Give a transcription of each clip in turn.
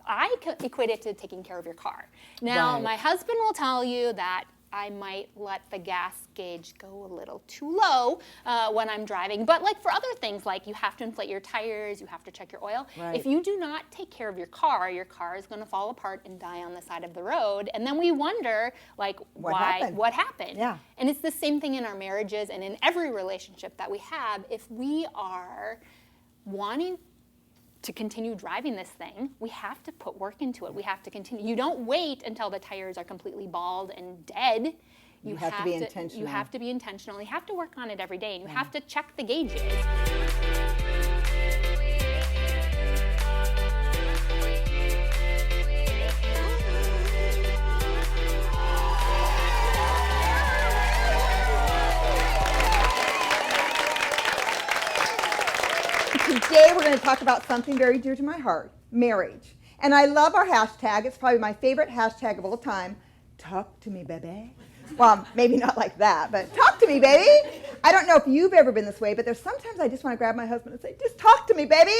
I equate it to taking care of your car. Now, my husband will tell you that I might let the gas gauge go a little too low when I'm driving. But like for other things, like you have to inflate your tires, you have to check your oil. Right. If you do not take care of your car is going to fall apart and die on the side of the road. And then we wonder, like, what happened? Yeah. And it's the same thing in our marriages and in every relationship that we have. If we are wanting to continue driving this thing, we have to put work into it. We have to continue. You don't wait until the tires are completely bald and dead. You have to be intentional. You have to be intentional. You have to work on it every day, and you have to check the gauges. Today we're going to talk about something very dear to my heart, marriage. And I love our hashtag. It's probably my favorite hashtag of all time. Talk to me, baby. Well, maybe not like that, but talk to me, baby. I don't know if you've ever been this way, but there's sometimes I just want to grab my husband and say, just talk to me, baby.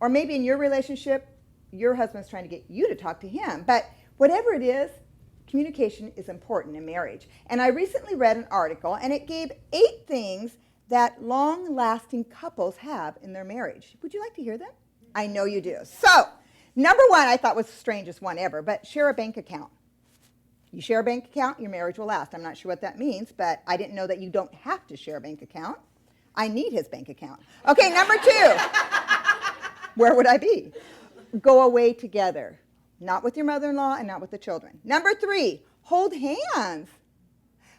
Or maybe in your relationship, your husband's trying to get you to talk to him. But whatever it is, communication is important in marriage. And I recently read an article, and it gave 8 things that long-lasting couples have in their marriage. Would you like to hear them? I know you do. So, number 1 I thought was the strangest one ever, but share a bank account. You share a bank account, your marriage will last. I'm not sure what that means, but I didn't know that you don't have to share a bank account. I need his bank account. Okay, number 2. Where would I be? Go away together. Not with your mother-in-law and not with the children. Number 3, hold hands.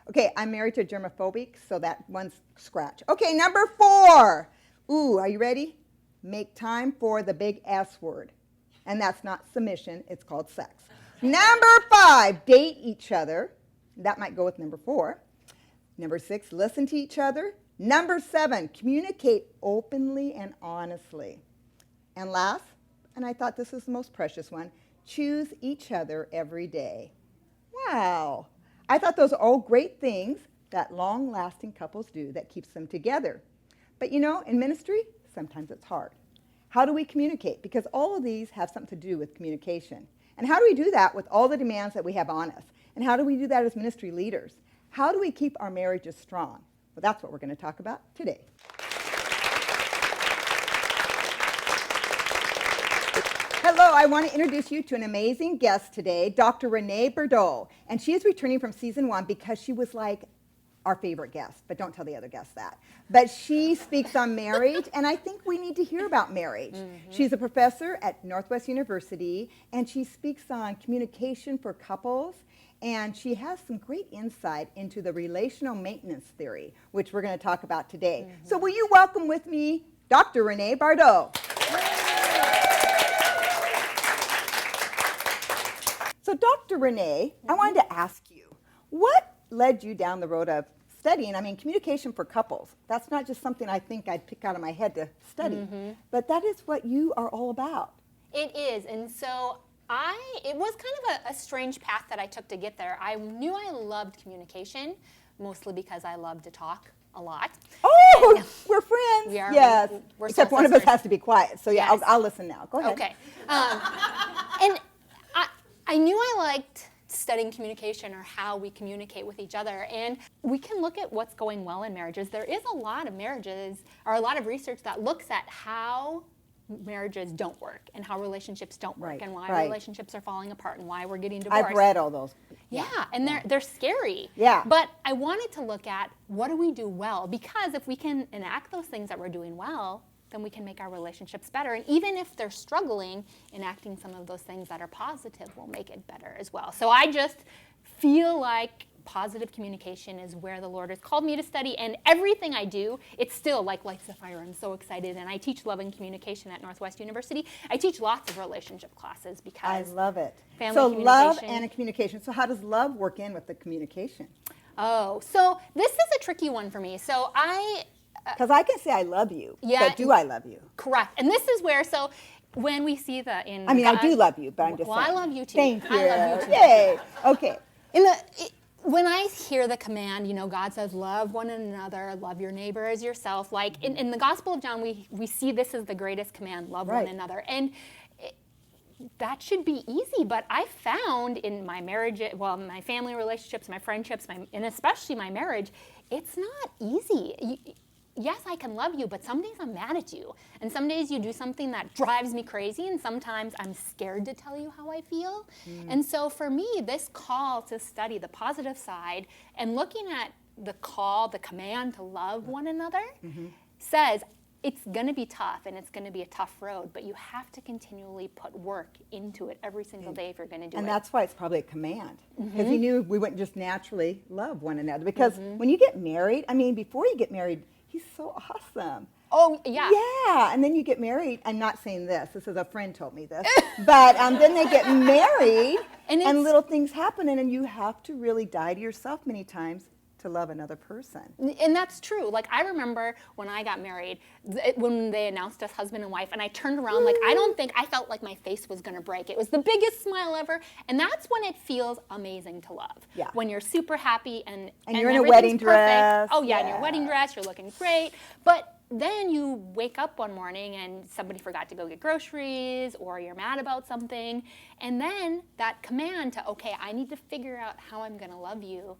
Okay, I'm married to a germophobic, so that one's scratch. Okay, number 4. Ooh, are you ready? Make time for the big S word. And that's not submission, it's called sex. Number 5, date each other. That might go with number 4. Number 6, listen to each other. Number 7, communicate openly and honestly. And last, and I thought this was the most precious one, choose each other every day. Wow. I thought those are all great things that long-lasting couples do that keeps them together. But you know, in ministry, sometimes it's hard. How do we communicate? Because all of these have something to do with communication. And how do we do that with all the demands that we have on us? And how do we do that as ministry leaders? How do we keep our marriages strong? Well, that's what we're going to talk about today. Hello, I want to introduce you to an amazing guest today, Dr. Renee Bourdeaux. And she is returning from season 1 because she was like our favorite guest, but don't tell the other guests that. But she speaks on marriage, and I think we need to hear about marriage. Mm-hmm. She's a professor at Northwest University, and she speaks on communication for couples, and she has some great insight into the relational maintenance theory, which we're going to talk about today. Mm-hmm. So will you welcome with me Dr. Renee Bourdeaux. So Dr. Renee, I wanted to ask you, what led you down the road of studying? I mean, communication for couples. That's not just something I think I'd pick out of my head to study, but that is what you are all about. It is, and so it was kind of a strange path that I took to get there. I knew I loved communication, mostly because I love to talk a lot. Oh, we're friends. We are. Yes. We're except one of us has to be quiet. So yeah, yes. I'll listen now. Go ahead. Okay. And I knew I liked studying communication or how we communicate with each other. And we can look at what's going well in marriages. There is a lot of marriages, or a lot of research that looks at how marriages don't work and how relationships don't work and why relationships are falling apart and why we're getting divorced. I've read all those. Yeah, and they're scary. Yeah. But I wanted to look at what do we do well, because if we can enact those things that we're doing well, then we can make our relationships better. And even if they're struggling, enacting some of those things that are positive will make it better as well. So I just feel like positive communication is where the Lord has called me to study, and everything I do, it's still like lights the fire. I'm so excited, and I teach love and communication at Northwest University. I teach lots of relationship classes because I love it. Family so communication. Love and communication. So how does love work in with the communication? Oh, so this is a tricky one for me. So because I can say I love you, but do I love you? Correct. And this is where, so when we see I do love you, but I'm just saying. I love you too. Thank you. I love you too. Yay. Okay. When I hear the command, God says, love one another, love your neighbor as yourself. Like in the Gospel of John, we see this as the greatest command, love one another. And that should be easy, but I found in my marriage, well, my family relationships, my friendships, and especially my marriage, it's not easy. Yes, I can love you, but some days I'm mad at you. And some days you do something that drives me crazy, and sometimes I'm scared to tell you how I feel. And so for me, this call to study the positive side and looking at the call, the command to love one another says, it's going to be tough and it's going to be a tough road, but you have to continually put work into it every single day if you're going to do it. And that's why it's probably a command. Because he knew we wouldn't just naturally love one another. Because when you get married, I mean, before you get married, he's so awesome. Oh, yeah. Yeah, and then you get married. I'm not saying this. This is a friend told me this. But then they get married and little things happen, and you have to really die to yourself many times to love another person. And that's true. Like, I remember when I got married, when they announced us husband and wife, and I turned around, like, I felt like my face was going to break. It was the biggest smile ever. And that's when it feels amazing to love. Yeah. When you're super happy and you're in a wedding perfect. dress. Oh, yeah, in your wedding dress, you're looking great. But then you wake up one morning and somebody forgot to go get groceries, or you're mad about something. And then that command to, okay, I need to figure out how I'm going to love you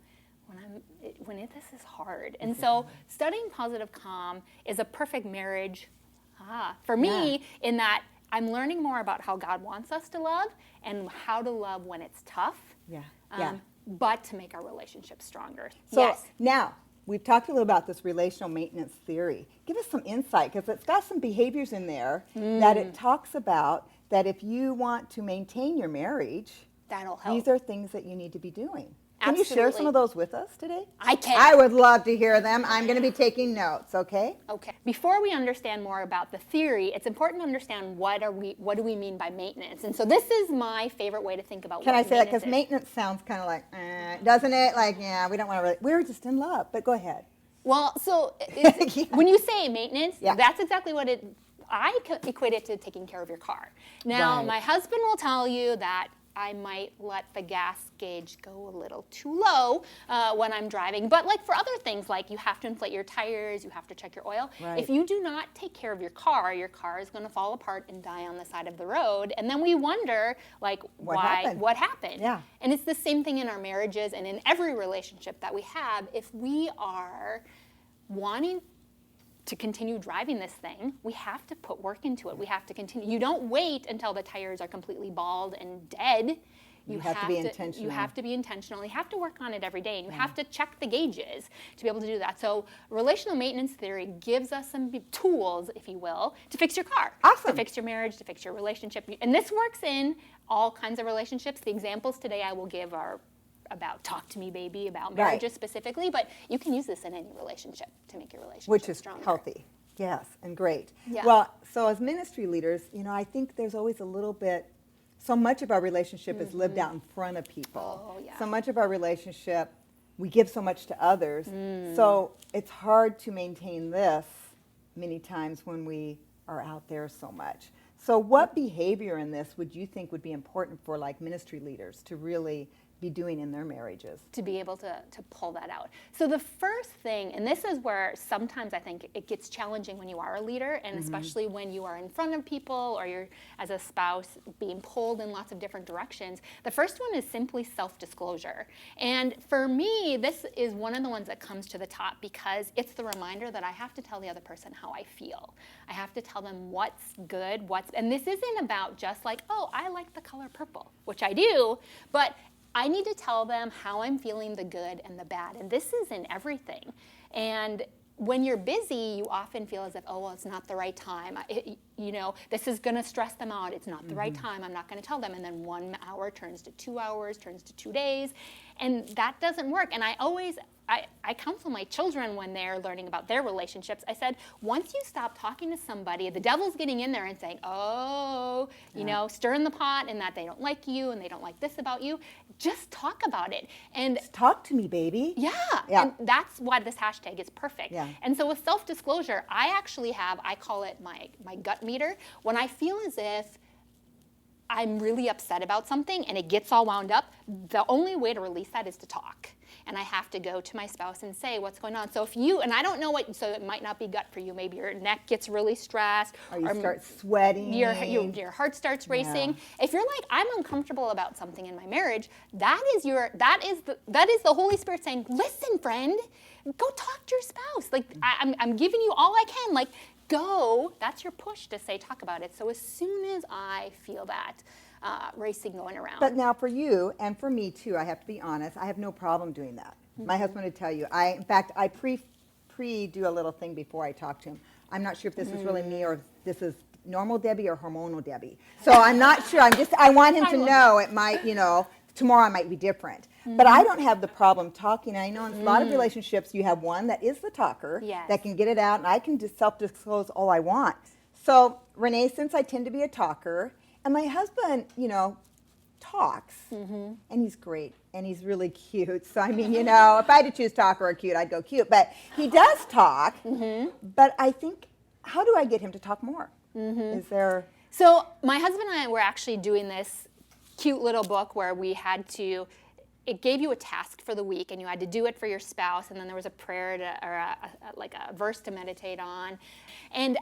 this is hard. And so studying positive calm is a perfect marriage for me, in that I'm learning more about how God wants us to love and how to love when it's tough, but to make our relationship stronger. So now, we've talked a little about this relational maintenance theory. Give us some insight, because it's got some behaviors in there that it talks about, that if you want to maintain your marriage, that'll help. These are things that you need to be doing. Can Absolutely. you share some of those with us today? I can. I would love to hear them. I'm going to be taking notes, okay? Okay. Before we understand more about the theory, it's important to understand what do we mean by maintenance. And so this is my favorite way to think about Can what I say that? maintenance Because maintenance sounds kind of like, doesn't it? Like, yeah, we don't want to really, we're just in love. But go ahead. Well, so when you say maintenance, that's exactly what I equate it to taking care of your car. Now, my husband will tell you that I might let the gas gauge go a little too low when I'm driving. But like for other things, like you have to inflate your tires, you have to check your oil. Right. If you do not take care of your car is going to fall apart and die on the side of the road. And then we wonder, like, what happened? Yeah. And it's the same thing in our marriages and in every relationship that we have. If we are wanting to continue driving this thing, we have to put work into it. We have to continue. You don't wait until the tires are completely bald and dead. You have to be intentional. You have to be intentional. You have to work on it every day, and you have to check the gauges to be able to do that. So relational maintenance theory gives us some tools, if you will, to fix your car, awesome. To fix your marriage, to fix your relationship. And this works in all kinds of relationships. The examples today I will give are about talk to me, baby, about marriages specifically, but you can use this in any relationship to make your relationship which is stronger. Healthy. Yes, and great. Yeah. Well, so as ministry leaders, I think there's always a little bit, so much of our relationship is lived out in front of people. Oh, yeah. So much of our relationship, we give so much to others. So it's hard to maintain this many times when we are out there so much. So what behavior in this would you think would be important for like ministry leaders to really be doing in their marriages? To be able to pull that out. So the first thing, and this is where sometimes I think it gets challenging when you are a leader, and especially when you are in front of people or you're, as a spouse, being pulled in lots of different directions. The first one is simply self-disclosure. And for me, this is one of the ones that comes to the top because it's the reminder that I have to tell the other person how I feel. I have to tell them what's good, and this isn't about just like, oh, I like the color purple, which I do, but I need to tell them how I'm feeling, the good and the bad. And this is in everything. And when you're busy, you often feel as if, oh, well, it's not the right time. This is going to stress them out. It's not the right time. I'm not going to tell them. And then 1 hour turns to 2 hours, turns to 2 days. And that doesn't work. And I counsel my children when they're learning about their relationships. I said, once you stop talking to somebody, the devil's getting in there and saying, stirring the pot and that they don't like you and they don't like this about you. Just talk about it. And just talk to me, baby. Yeah. And that's why this hashtag is perfect. Yeah. And so with self-disclosure, I actually have, I call it my gut meter. When I feel as if I'm really upset about something and it gets all wound up, the only way to release that is to talk. And I have to go to my spouse and say what's going on. So if you, and I don't know what, so it might not be gut for you. Maybe your neck gets really stressed. Or you start sweating. Your heart starts racing. Yeah. If you're like, I'm uncomfortable about something in my marriage, that is the Holy Spirit saying, listen, friend, go talk to your spouse. Like, I'm giving you all I can. Like, go. That's your push to say, talk about it. So as soon as I feel that racing going around. But now for you, and for me too, I have to be honest, I have no problem doing that. Mm-hmm. My husband would tell you. In fact, I pre do a little thing before I talk to him. I'm not sure if this is really me or if this is normal Debbie or hormonal Debbie. So I'm not sure. I want him to know it might, tomorrow I might be different. Mm-hmm. But I don't have the problem talking. I know in a lot of relationships you have one that is the talker, that can get it out, and I can just self-disclose all I want. So Renee, since I tend to be a talker, and my husband, talks, and he's great, and he's really cute. So I mean, if I had to choose talker or cute, I'd go cute. But he does talk. But I think, how do I get him to talk more? Is there? So my husband and I were actually doing this cute little book where we had to. It gave you a task for the week, and you had to do it for your spouse, and then there was a prayer or a verse to meditate on. And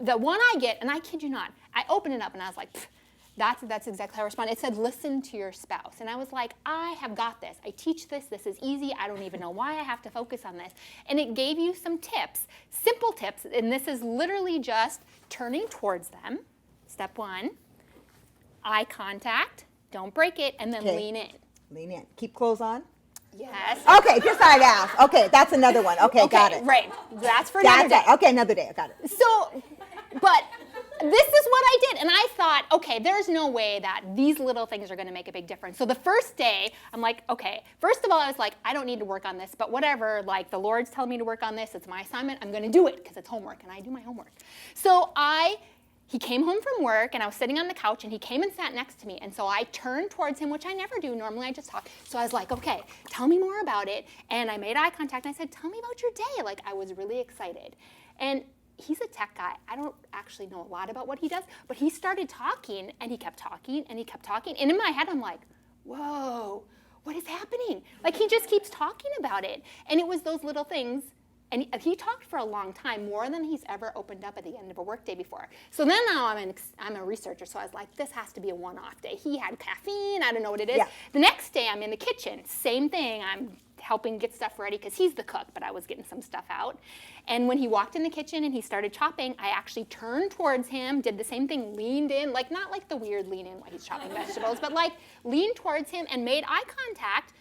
the one I get, and I kid you not, I opened it up and I was like, that's exactly how I responded. It said, listen to your spouse. And I was like, I have got this. I teach this. This is easy. I don't even know why I have to focus on this. And it gave you some tips, simple tips. And this is literally just turning towards them. Step 1, eye contact, don't break it, and then lean in. Lean in. Keep clothes on? Yes. Okay, just thought I'd ask. Okay, that's another one. Okay, got it. Right. That's for another day. Okay, another day. I got it. So, but this is what I did. And I thought, okay, there's no way that these little things are going to make a big difference. So the first day, I'm like, okay, first of all, I was like, I don't need to work on this, but whatever, like the Lord's telling me to work on this. It's my assignment. I'm going to do it because it's homework, and I do my homework. So he came home from work, and I was sitting on the couch, and he came and sat next to me. And so I turned towards him, which I never do. Normally I just talk. So I was like, okay, tell me more about it. And I made eye contact, and I said, tell me about your day. Like, I was really excited. And he's a tech guy. I don't actually know a lot about what he does, but he started talking, and he kept talking, and he kept talking. And in my head, I'm like, whoa, what is happening? Like, he just keeps talking about it. And it was those little things. And he talked for a long time, more than he's ever opened up at the end of a workday before. So then now I'm a researcher, so I was like, this has to be a one-off day. He had caffeine, I don't know what it is. Yeah. The next day I'm in the kitchen, same thing. I'm helping get stuff ready because he's the cook, but I was getting some stuff out. And when he walked in the kitchen and he started chopping, I actually turned towards him, did the same thing, leaned in, like not like the weird lean in while he's chopping vegetables, but like leaned towards him and made eye contact.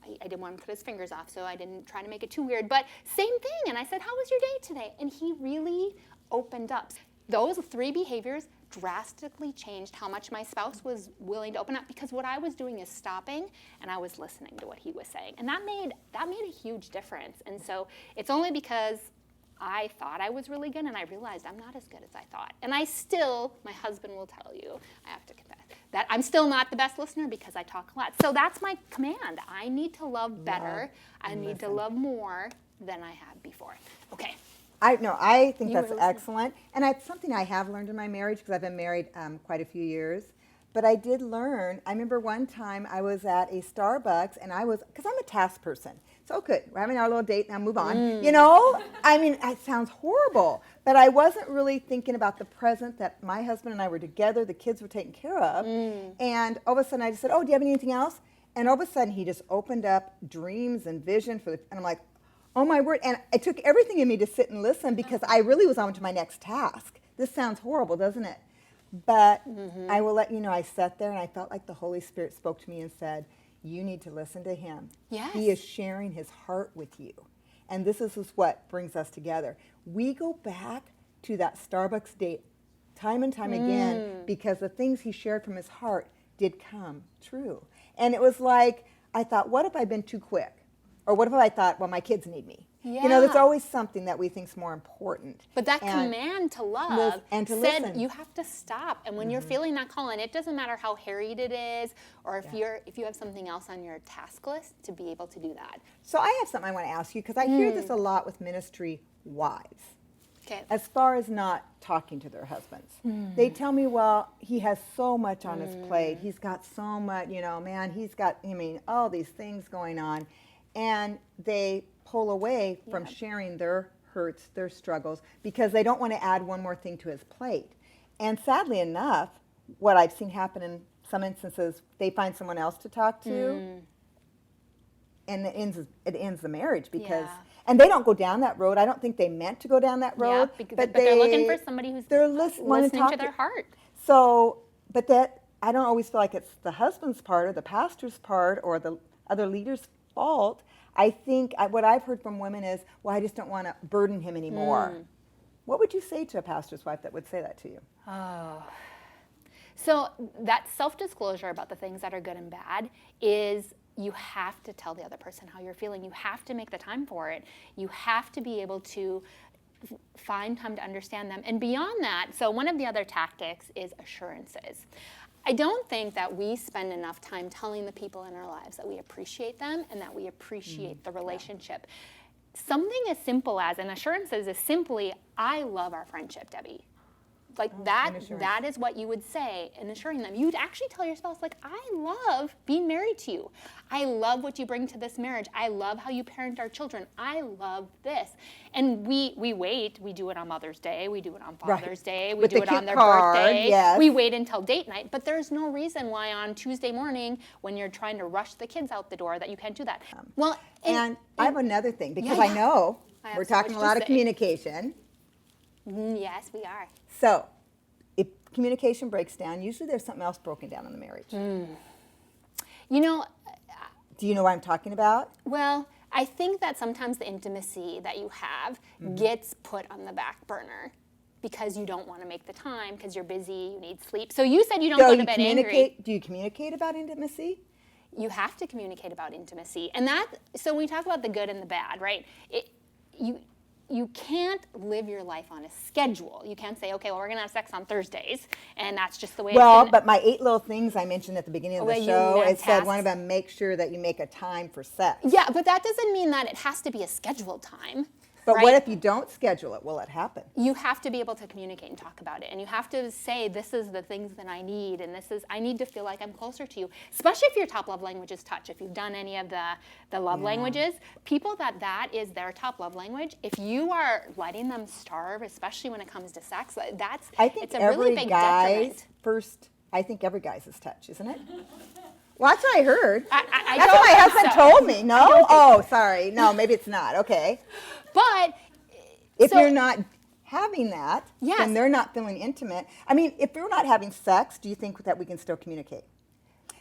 I didn't want him to cut his fingers off, so I didn't try to make it too weird. But same thing, and I said, how was your day today? And he really opened up. Those 3 behaviors drastically changed how much my spouse was willing to open up, because what I was doing is stopping, and I was listening to what he was saying. And that made a huge difference. And so it's only because I thought I was really good, and I realized I'm not as good as I thought. And my husband will tell you, I have to confess, that I'm still not the best listener because I talk a lot. So that's my command. I need to love better. I need to love more than I have before. Okay. I think that's excellent. And it's something I have learned in my marriage, because I've been married quite a few years. But I did learn, I remember one time I was at a Starbucks, and because I'm a task person. So good, we're having our little date, now move on. I mean, it sounds horrible, but I wasn't really thinking about the present, that my husband and I were together, the kids were taken care of. And all of a sudden I just said, oh, do you have anything else? And all of a sudden he just opened up dreams and vision and I'm like, oh my word. And it took everything in me to sit and listen, because I really was on to my next task. This sounds horrible, doesn't it? But I will let you know, I sat there and I felt like the Holy Spirit spoke to me and said, you need to listen to him. Yes. He is sharing his heart with you. And this is what brings us together. We go back to that Starbucks date time and time again, because the things he shared from his heart did come true. And it was like, I thought, what if I've been too quick? Or what if I thought, well, my kids need me? Yeah. There's always something that we think is more important. But that command to love and to said listen. You have to stop. And when you're feeling that call, and it doesn't matter how harried it is, or if you have something else on your task list, to be able to do that. So I have something I want to ask you, because I hear this a lot with ministry wives. Okay. as far as not talking to their husbands. They tell me, well, he has so much on his plate. He's got so much, man, he's got, all these things going on. And they pull away from sharing their hurts, their struggles, because they don't want to add one more thing to his plate. And sadly enough, what I've seen happen in some instances, they find someone else to talk to, and it ends the marriage because, and they don't go down that road. I don't think they meant to go down that road, but they're looking for somebody who's listening to their heart. So, but that, I don't always feel like it's the husband's part or the pastor's part or the other leader's fault. I think what I've heard from women is, well, I just don't want to burden him anymore. What would you say to a pastor's wife that would say that to you? Oh. So that self-disclosure about the things that are good and bad is you have to tell the other person how you're feeling. You have to make the time for it. You have to be able to find time to understand them. And beyond that, so one of the other tactics is assurances. I don't think that we spend enough time telling the people in our lives that we appreciate them and that we appreciate the relationship. Something as simple as, and assurances is simply, I love our friendship, Debbie. Like that is what you would say in assuring them. You'd actually tell your spouse, like, I love being married to you. I love what you bring to this marriage. I love how you parent our children. I love this. And we wait. We do it on Mother's Day. We do it on Father's Day. We do it on their birthday. Yes. We wait until date night. But there's no reason why on Tuesday morning, when you're trying to rush the kids out the door, that you can't do that. Well, and I have another thing, because I know we're talking a lot of communication. Yes, we are. So, if communication breaks down, usually there's something else broken down in the marriage. You know, do you know what I'm talking about? Well, I think that sometimes the intimacy that you have gets put on the back burner because you don't want to make the time, because you're busy, you need sleep. So you said you don't go to bed angry. Do you communicate about intimacy? You have to communicate about intimacy. And so when we talk about the good and the bad, right? You can't live your life on a schedule. You can't say, okay, well, we're going to have sex on Thursdays, and that's just the way it's but my 8 little things I mentioned at the beginning of the show, it said one of them, make sure that you make a time for sex. Yeah, but that doesn't mean that it has to be a scheduled time. But right? What if you don't schedule it? Will it happen? You have to be able to communicate and talk about it. And you have to say, this is the things that I need, and I need to feel like I'm closer to you. Especially if your top love language is touch. If you've done any of the love languages, people that is their top love language, if you are letting them starve, especially when it comes to sex, it's a really big detriment. I think every guy's is touch, isn't it? Well, that's what I heard. That's what my husband told me. No? Oh, sorry. No, maybe it's not. Okay. But if you're not having that, then they're not feeling intimate. I mean, if we're not having sex, do you think that we can still communicate?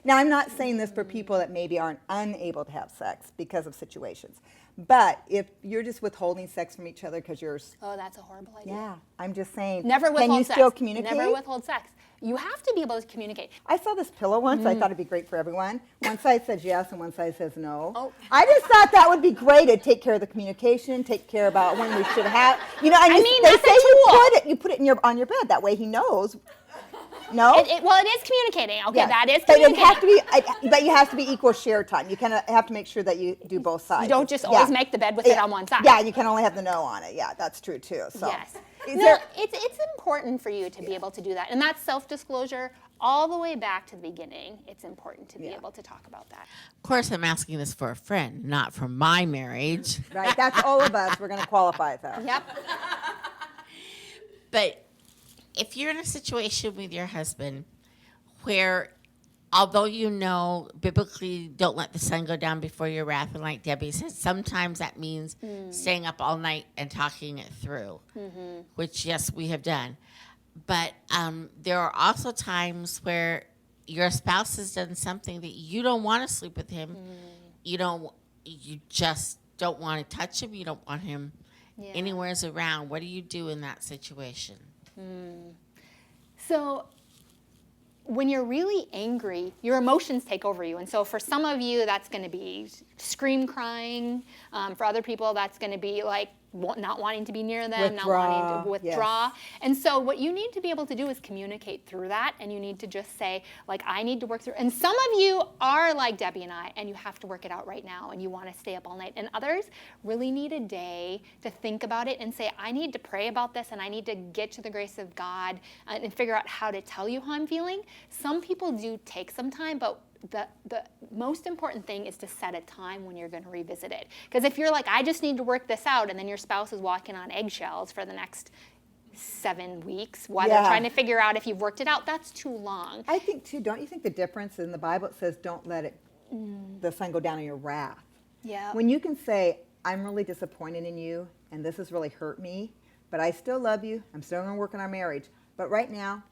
Now, I'm not saying this for people that maybe aren't unable to have sex because of situations. But if you're just withholding sex from each other because you're... Oh, that's a horrible idea. Yeah, I'm just saying. Never withhold sex. Can you still communicate? Never withhold sex. You have to be able to communicate. I saw this pillow once. I thought it'd be great for everyone. One side says yes and one side says no. Oh. I just thought that would be great. It'd take care of the communication, take care about when we should have. They that's say a tool. you put it on your bed. That way he knows. No? It is communicating. Okay, that is communicating. But you have to be equal share time. You kind of have to make sure that you do both sides. You don't just always make the bed with it on one side. Yeah, and you can only have the no on it. Yeah, that's true too. So. Yes. It's important for you to be able to do that. And that's self-disclosure all the way back to the beginning. It's important to be able to talk about that. Of course, I'm asking this for a friend, not for my marriage. Right, that's all of us. We're going to qualify it, though. Yep. But if you're in a situation with your husband where, although biblically don't let the sun go down before your wrath, and like Debbie said, sometimes that means staying up all night and talking it through, which, yes, we have done. But there are also times where your spouse has done something that you don't want to sleep with him. You just don't want to touch him. You don't want him anywhere around. What do you do in that situation? So when you're really angry, your emotions take over you. And so for some of you, that's going to be scream crying. For other people, that's going to be like not wanting to be near them, not wanting to withdraw. Yes. And so what you need to be able to do is communicate through that, and you need to just say, like, I need to work through. And some of you are like Debbie and I, and you have to work it out right now, and you want to stay up all night. And others really need a day to think about it and say, I need to pray about this, and I need to get to the grace of God and figure out how to tell you how I'm feeling. Some people do take some time, but the most important thing is to set a time when you're going to revisit it. Because if you're like, I just need to work this out, and then your spouse is walking on eggshells for the next 7 weeks while they're trying to figure out if you've worked it out, that's too long. I think, too, don't you think the difference in the Bible, it says, don't let it, the sun go down in your wrath. Yeah. When you can say, I'm really disappointed in you, and this has really hurt me, but I still love you, I'm still going to work on our marriage, but right now,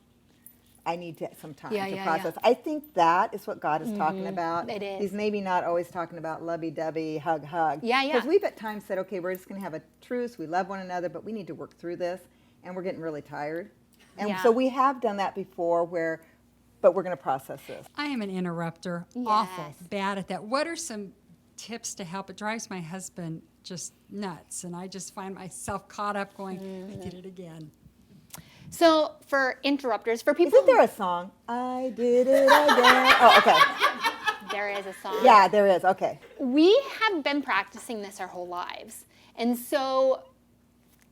I need some time to process. I think that is what God is talking about. It is. He's maybe not always talking about lovey-dovey, hug, hug. Yeah. Because we've at times said, okay, we're just going to have a truce, we love one another, but we need to work through this, and we're getting really tired. And so we have done that before but we're going to process this. I am an interrupter, awful, bad at that. What are some tips to help? It drives my husband just nuts, and I just find myself caught up going, I did it again. So for interrupters, for people Isn't there a song? I did it again. Oh, okay. there is a song. Yeah, there is. Okay. We have been practicing this our whole lives. And so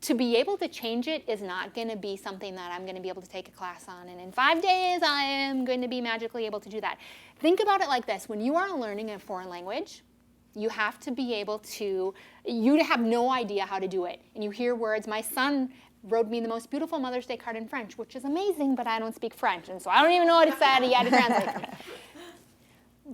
to be able to change it is not going to be something that I'm going to be able to take a class on. And in 5 days, I am going to be magically able to do that. Think about it like this. When you are learning a foreign language, you have to be able to, you have no idea how to do it. And you hear words. My son wrote me the most beautiful Mother's Day card in French, which is amazing, but I don't speak French. And so I don't even know what it said. He had to translate for me.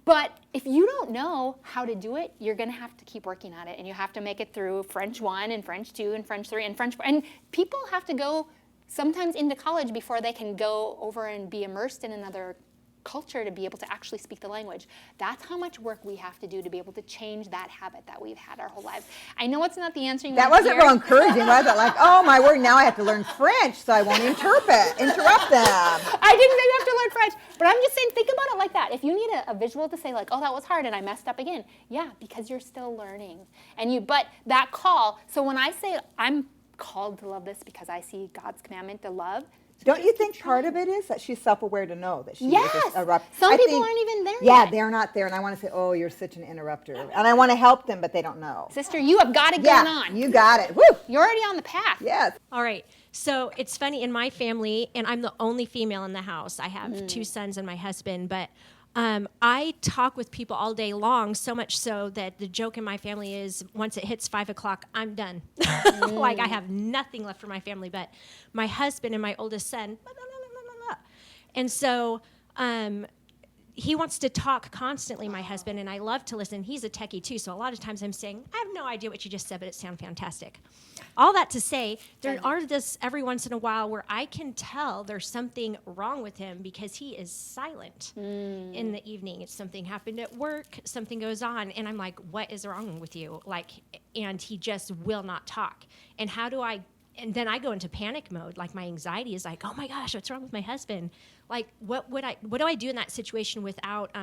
But if you don't know how to do it, you're going to have to keep working at it. And you have to make it through French 1 and French 2 and French 3 and French 4. And people have to go sometimes into college before they can go over and be immersed in another culture to be able to actually speak the language. That's how much work we have to do to be able to change that habit that we've had our whole lives. I know it's not the answer you That want to wasn't hear. real encouraging, was it? Like, oh my word, now I have to learn French so I won't interrupt them. I didn't say you have to learn French, but I'm just saying, think about it like that. If you need a visual to say like, oh, that was hard and I messed up again. Yeah, because you're still learning. But that call, so when I say I'm called to love this because I see God's commandment to love, Don't you think part of it is that she's self-aware to know that she is yes. Some people aren't even there Yeah, yet. they're not there. And I want to say, oh, you're such an interrupter. And I want to help them, but they don't know. Sister, you have got it going on. You got it. Woo! You're already on the path. Yes. All right. So it's funny, in my family, and I'm the only female in the house. I have 2 sons and my husband, but I talk with people all day long, so much so that the joke in my family is once it hits 5 o'clock, I'm done. Like I have nothing left for my family, but my husband and my oldest son, blah, blah, blah, blah, blah, blah. And so he wants to talk constantly, my husband, and I love to listen. He's a techie too, so a lot of times I'm saying, I have no idea what you just said, but it sounds fantastic. All that to say, there are this every once in a while where I can tell there's something wrong with him because he is silent in the evening. It's something happened at work, something goes on, and I'm like, what is wrong with you? And he just will not talk. And and then I go into panic mode. Like my anxiety is like, oh my gosh, what's wrong with my husband? Like, what do I do in that situation without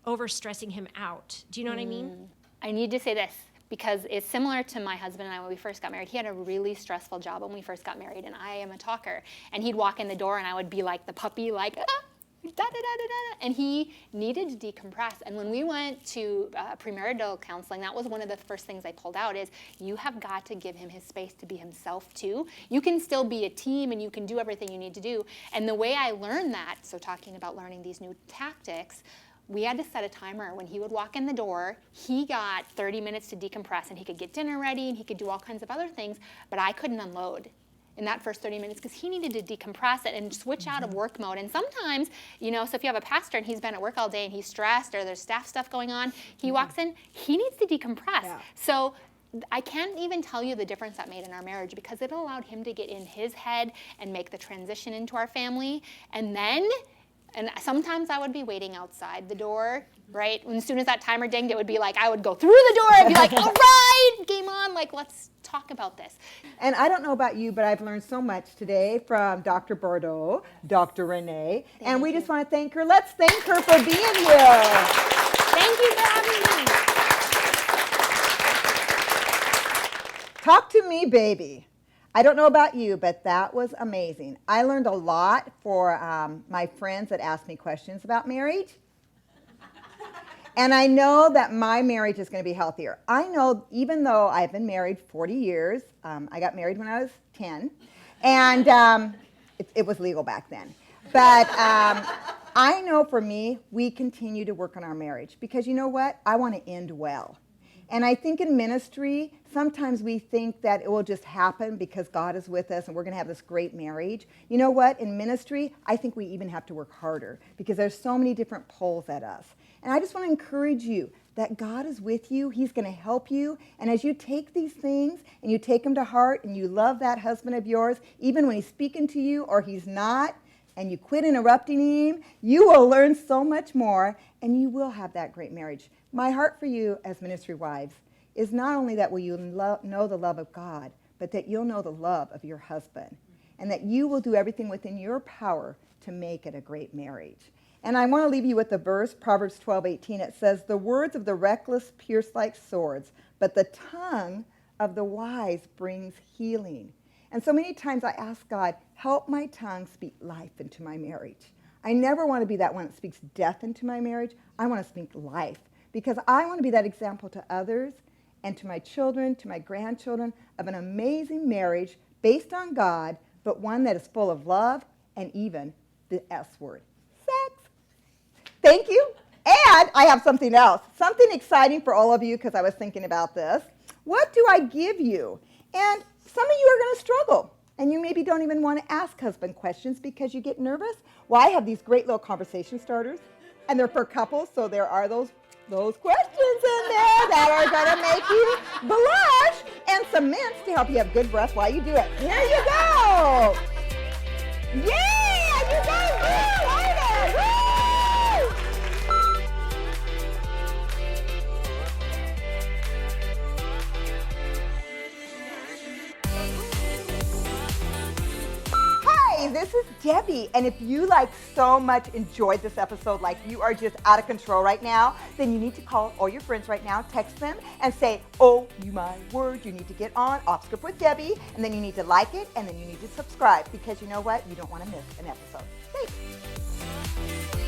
overstressing him out? Do you know what I mean? I need to say this because it's similar to my husband and I when we first got married. He had a really stressful job when we first got married, and I am a talker. And he'd walk in the door, and I would be like the puppy, like, da-da-da-da-da, and he needed to decompress. And when we went to premarital counseling, that was one of the first things I pulled out is you have got to give him his space to be himself too. You can still be a team and you can do everything you need to do. And the way I learned that, so talking about learning these new tactics, we had to set a timer. When he would walk in the door, he got 30 minutes to decompress, and he could get dinner ready and he could do all kinds of other things, but I couldn't unload in that first 30 minutes because he needed to decompress it and switch out of work mode. And sometimes, so if you have a pastor and he's been at work all day and he's stressed or there's staff stuff going on, he walks in, he needs to decompress. Yeah. So I can't even tell you the difference that made in our marriage because it allowed him to get in his head and make the transition into our family. And sometimes I would be waiting outside the door, right? And as soon as that timer dinged, it would be like I would go through the door and be like, all right, game on, like let's talk about this. And I don't know about you, but I've learned so much today from Dr. Bourdeaux, Dr. Renee, and we just want to thank her. Let's thank her for being here. Thank you for having me. Talk to me, baby. I don't know about you, but that was amazing. I learned a lot for my friends that asked me questions about marriage. And I know that my marriage is going to be healthier. I know, even though I've been married 40 years, I got married when I was 10, and it was legal back then. But I know for me, we continue to work on our marriage because you know what? I want to end well. And I think in ministry, sometimes we think that it will just happen because God is with us and we're going to have this great marriage. You know what? In ministry, I think we even have to work harder because there's so many different pulls at us. And I just want to encourage you that God is with you. He's going to help you. And as you take these things and you take them to heart and you love that husband of yours, even when he's speaking to you or he's not, and you quit interrupting him, you will learn so much more and you will have that great marriage. My heart for you as ministry wives is not only that will you know the love of God, but that you'll know the love of your husband and that you will do everything within your power to make it a great marriage. And I want to leave you with the verse, Proverbs 12:18. It says, "The words of the reckless pierce like swords, but the tongue of the wise brings healing." And so many times I ask God, help my tongue speak life into my marriage. I never want to be that one that speaks death into my marriage. I want to speak life because I want to be that example to others and to my children, to my grandchildren, of an amazing marriage based on God, but one that is full of love and even the S word, sex. Thank you. And I have something else, something exciting for all of you because I was thinking about this. What do I give you? And some of you are going to struggle, and you maybe don't even want to ask husband questions because you get nervous. Well, I have these great little conversation starters, and they're for couples, so there are those questions in there that are going to make you blush, and some mints to help you have good breath while you do it. Here you go. Yeah, you guys do. Right there. Woo! Hi, this is Debbie, and if you so much enjoyed this episode, like you are just out of control right now, then you need to call all your friends right now, text them, and say, "Oh, you my word, you need to get on Off Script with Debbie," and then you need to like it, and then you need to subscribe, because you know what? You don't want to miss an episode. Thanks.